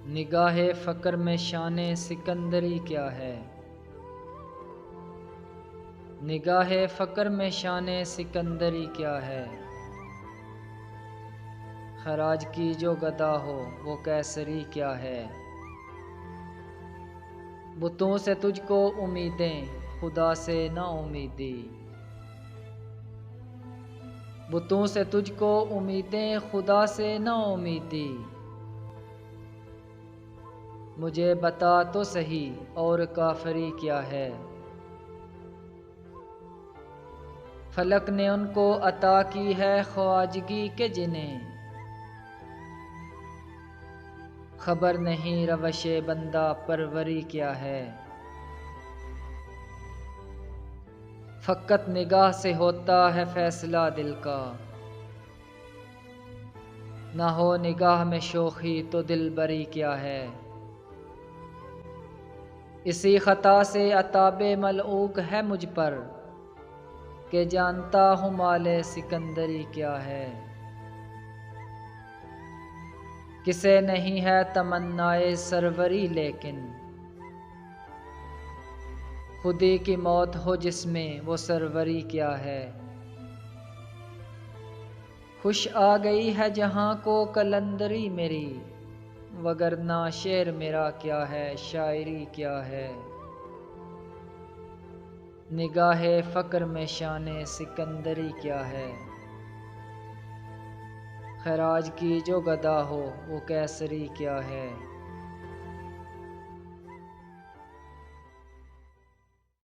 निगाहे फ़क्र में शाने सिकंदरी क्या है। निगाहे फ़क्र में शाने सिकंदरी क्या है। खराज की जो गदा हो वो कैसरी क्या है। बुतों से तुझको उम्मीदें खुदा से ना उम्मीदी। बुतों से तुझको उम्मीदें खुदा से ना उम्मीदी। मुझे बता तो सही और काफरी क्या है। फलक ने उनको अता की है ख्वाजगी के जिन्हें खबर नहीं रवशे बंदा परवरी क्या है। फ़कत निगाह से होता है फैसला दिल का, ना हो निगाह में शोखी तो दिल बरी क्या है। इसी ख़ता से अताबे मलऊक है मुझ पर के जानता हूँ माले सिकंदरी क्या है। किसे नहीं है तमन्नाए सरवरी लेकिन खुदी की मौत हो जिसमें वो सरवरी क्या है। खुश आ गई है जहाँ को कलंदरी मेरी, वगरना शेर मेरा क्या है शायरी क्या है। निगाहे फ़क्र में शाने सिकंदरी क्या है। खराज की जो गदा हो वो कैसरी क्या है।